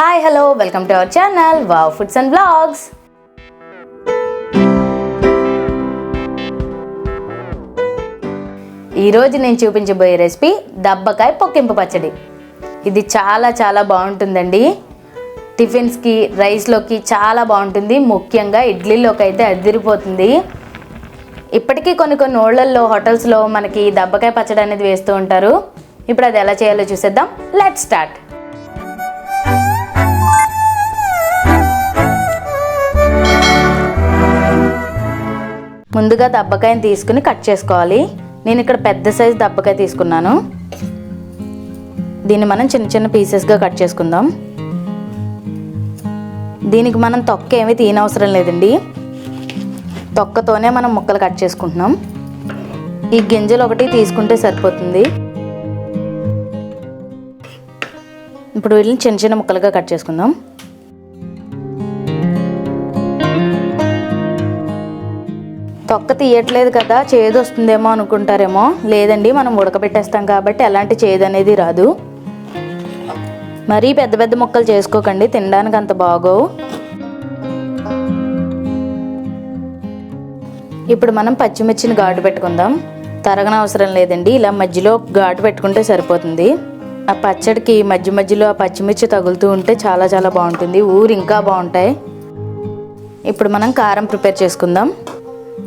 Hi hello welcome to our channel Wow Foods and Blogs. ఈరోజు నేను చూపించబోయే recipe దబ్బకాయ పొక్కింపు పచ్చడి. ఇది చాలా చాలా బాగుంటుందండి. టిఫిన్స్కి, రైస్లోకి చాలా బాగుంటుంది. ముఖ్యంగా ఇడ్లీలోకి అయితే అదిరిపోతుంది. ఇప్పటికీ కొన్ని ఊళ్ళల్లో హోటల్స్లో మనకి దబ్బకాయ పచ్చడి అనేది వేస్తూ ఉంటారు. ఇప్పుడు అది ఎలా చేయాలో చూసేద్దాం. Let's start. ముందుగా దబ్బకాయని తీసుకుని కట్ చేసుకోవాలి. నేను ఇక్కడ పెద్ద సైజు దబ్బకాయ తీసుకున్నాను. దీన్ని మనం చిన్న చిన్న పీసెస్గా కట్ చేసుకుందాం. దీనికి మనం తొక్క ఏమీ తీయనవసరం లేదండి. తొక్కతోనే మనం ముక్కలు కట్ చేసుకుంటున్నాం. ఈ గింజలు ఒకటి తీసుకుంటే సరిపోతుంది. ఇప్పుడు వీటిని చిన్న చిన్న ముక్కలుగా కట్ చేసుకుందాం. తొక్క తీయట్లేదు కదా, చేదు వస్తుందేమో అనుకుంటారేమో. లేదండి, మనం ఉడకబెట్టేస్తాం కాబట్టి ఎలాంటి చేదు అనేది రాదు. మరీ పెద్ద పెద్ద ముక్కలు చేసుకోకండి, తినడానికి అంత బాగోవు. ఇప్పుడు మనం పచ్చిమిర్చిని ఘాటు పెట్టుకుందాం. తరగనవసరం లేదండి, ఇలా మధ్యలో ఘాటు పెట్టుకుంటే సరిపోతుంది. ఆ పచ్చడికి మధ్య మధ్యలో ఆ పచ్చిమిర్చి తగులుతూ ఉంటే చాలా చాలా బాగుంటుంది. ఊరు ఇంకా బాగుంటాయి. ఇప్పుడు మనం కారం ప్రిపేర్ చేసుకుందాం.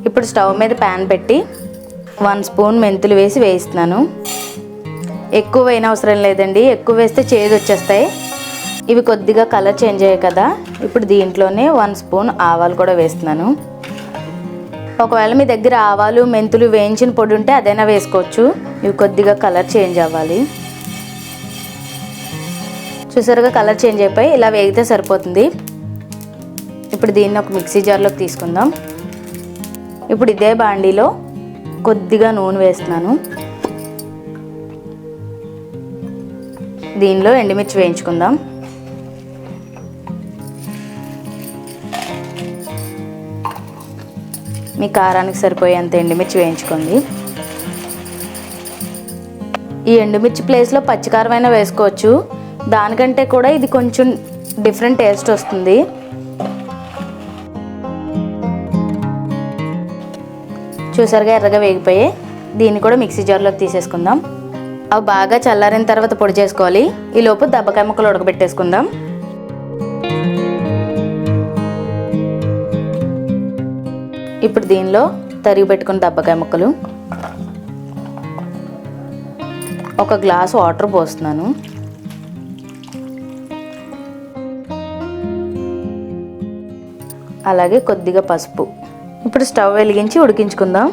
ఇప్పుడు స్టవ్ మీద ప్యాన్ పెట్టి 1 స్పూన్ మెంతులు వేస్తున్నాను. ఎక్కువ వేయని అవసరం లేదండి, ఎక్కువ వేస్తే చేదు వచ్చేస్తాయి. ఇవి కొద్దిగా కలర్ చేంజ్ అయ్యాయి కదా, ఇప్పుడు దీంట్లోనే 1 స్పూన్ ఆవాలు కూడా వేస్తున్నాను. ఒకవేళ మీ దగ్గర ఆవాలు, మెంతులు వేయించిన పొడి ఉంటే అదైనా వేసుకోవచ్చు. ఇవి కొద్దిగా కలర్ చేంజ్ అవ్వాలి. చూసారుగా, కలర్ చేంజ్ అయిపోయి ఇలా వేగితే సరిపోతుంది. ఇప్పుడు దీన్ని ఒక మిక్సీ జార్లోకి తీసుకుందాం. ఇప్పుడు ఇదే బాండీలో కొద్దిగా నూనె వేస్తున్నాను. దీనిలో ఎండుమిర్చి వేయించుకుందాం. మీ కారానికి సరిపోయేంత ఎండుమిర్చి వేయించుకోండి. ఈ ఎండుమిర్చి ప్లేస్లో పచ్చికారమైనా వేసుకోవచ్చు. దానికంటే కూడా ఇది కొంచెం డిఫరెంట్ టేస్ట్ వస్తుంది. చూసారుగా, ఎర్రగా వేగిపోయి దీన్ని కూడా మిక్సీ జార్లోకి తీసేసుకుందాం. అవి బాగా చల్లారిన తర్వాత పొడి చేసుకోవాలి. ఈలోపు దబ్బకాయ ముక్కలు ఉడకబెట్టేసుకుందాం. ఇప్పుడు దీనిలో తరిగి పెట్టుకున్న దబ్బకాయ ముక్కలు, ఒక గ్లాసు వాటర్ పోస్తున్నాను. అలాగే కొద్దిగా పసుపు. ఇప్పుడు స్టవ్ వెలిగించి ఉడికించుకుందాం.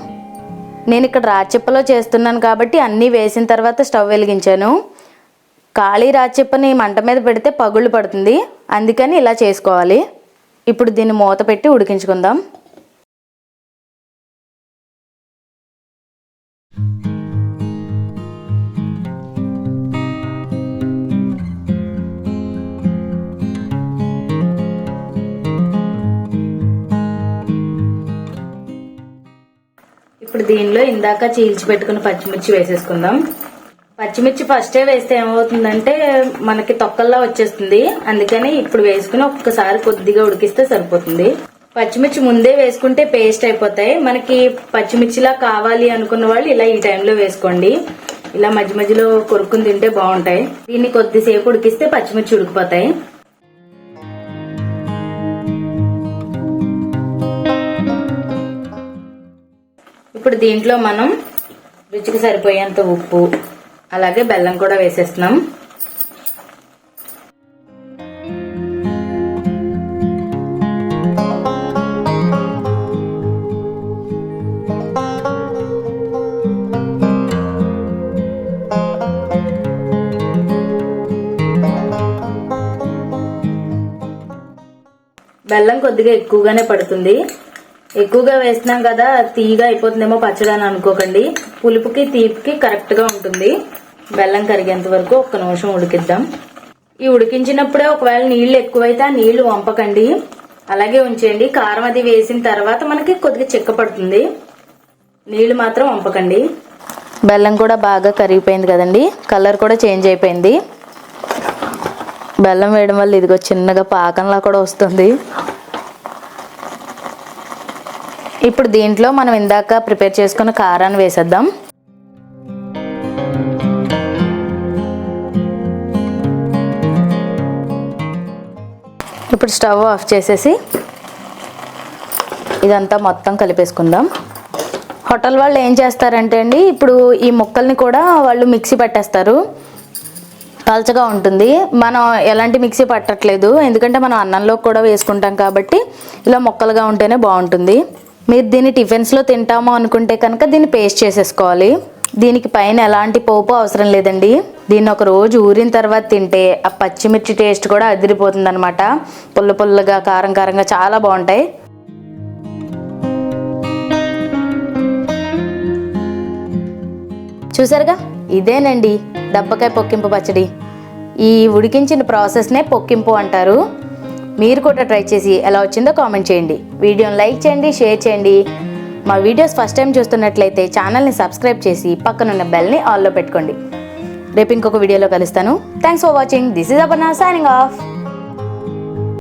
నేను ఇక్కడ రాచిప్పలో చేస్తున్నాను కాబట్టి అన్నీ వేసిన తర్వాత స్టవ్ వెలిగించాను. ఖాళీ రాచిప్పని మంట మీద పెడితే పగుళ్ళు పడుతుంది, అందుకని ఇలా చేసుకోవాలి. ఇప్పుడు దీన్ని మూత పెట్టి ఉడికించుకుందాం. ఇప్పుడు దీనిలో ఇందాక చీల్చి పెట్టుకున్న పచ్చిమిర్చి వేసేసుకుందాం. పచ్చిమిర్చి ఫస్టే వేస్తే ఏమవుతుందంటే మనకి తొక్కల్లా వచ్చేస్తుంది, అందుకని ఇప్పుడు వేసుకుని ఒక్కసారి కొద్దిగా ఉడికిస్తే సరిపోతుంది. పచ్చిమిర్చి ముందే వేసుకుంటే పేస్ట్ అయిపోతాయి. మనకి పచ్చిమిర్చిలా కావాలి అనుకున్న వాళ్ళు ఇలా ఈ టైంలో వేసుకోండి. ఇలా మధ్య మధ్యలో కొరుక్కుని తింటే బాగుంటాయి. దీన్ని కొద్దిసేపు ఉడికిస్తే పచ్చిమిర్చి ఉడికిపోతాయి. ఇప్పుడు దీంట్లో మనం రుచికి సరిపోయేంత ఉప్పు, అలాగే బెల్లం కూడా వేసేస్తున్నాం. బెల్లం కొద్దిగా ఎక్కువగానే పడుతుంది. ఎక్కువగా వేస్తున్నాం కదా, తీయగా అయిపోతుందేమో పచ్చడి అని అనుకోకండి. పులుపుకి తీపికి కరెక్ట్గా ఉంటుంది. బెల్లం కరిగేంత వరకు 1 నిమిషం ఉడికిద్దాం. ఈ ఉడికించినప్పుడే ఒకవేళ నీళ్లు ఎక్కువైతే ఆ నీళ్లు వంపకండి, అలాగే ఉంచేయండి. కారం అది వేసిన తర్వాత మనకి కొద్దిగా చిక్క పడుతుంది. నీళ్లు మాత్రం వంపకండి. బెల్లం కూడా బాగా కరిగిపోయింది కదండి, కలర్ కూడా చేంజ్ అయిపోయింది. బెల్లం వేయడం వల్ల ఇదిగో చిన్నగా పాకంలా కూడా వస్తుంది. ఇప్పుడు దీంట్లో మనం ఇందాక ప్రిపేర్ చేసుకున్న కారాన్ని వేసేద్దాం. ఇప్పుడు స్టవ్ ఆఫ్ చేసేసి ఇదంతా మొత్తం కలిపేసుకుందాం. హోటల్ వాళ్ళు ఏం చేస్తారంటే అండి, ఇప్పుడు ఈ ముక్కల్ని కూడా వాళ్ళు మిక్సీ పట్టేస్తారు, పల్చగా ఉంటుంది. మనం ఎలాంటి మిక్సీ పట్టట్లేదు, ఎందుకంటే మనం అన్నంలో కూడా వేసుకుంటాం కాబట్టి ఇలా ముక్కలుగా ఉంటేనే బాగుంటుంది. మీరు దీన్ని టిఫిన్స్లో తింటాము అనుకుంటే కనుక దీన్ని పేస్ట్ చేసేసుకోవాలి. దీనికి పైన ఎలాంటి పోపు అవసరం లేదండి. దీన్ని ఒక రోజు ఊరిన తర్వాత తింటే ఆ పచ్చిమిర్చి టేస్ట్ కూడా అదిరిపోతుంది అనమాట. పుల్ల పుల్లగా కారం కారంగా చాలా బాగుంటాయి. చూసారుగా, ఇదేనండి దబ్బకాయ పొక్కింపు పచ్చడి. ఈ ఉడికించిన ప్రాసెస్నే పొక్కింపు అంటారు. మీరు కూడా ట్రై చేసి ఎలా వచ్చిందో కామెంట్ చేయండి. వీడియోని లైక్ చేయండి, షేర్ చేయండి. మా వీడియోస్ ఫస్ట్ టైం చూస్తున్నట్లయితే ఛానల్ని సబ్స్క్రైబ్ చేసి పక్కనున్న బెల్ని ఆల్లో పెట్టుకోండి. రేపు ఇంకొక వీడియోలో కలుస్తాను. Thanks for watching. This is Aparna signing off.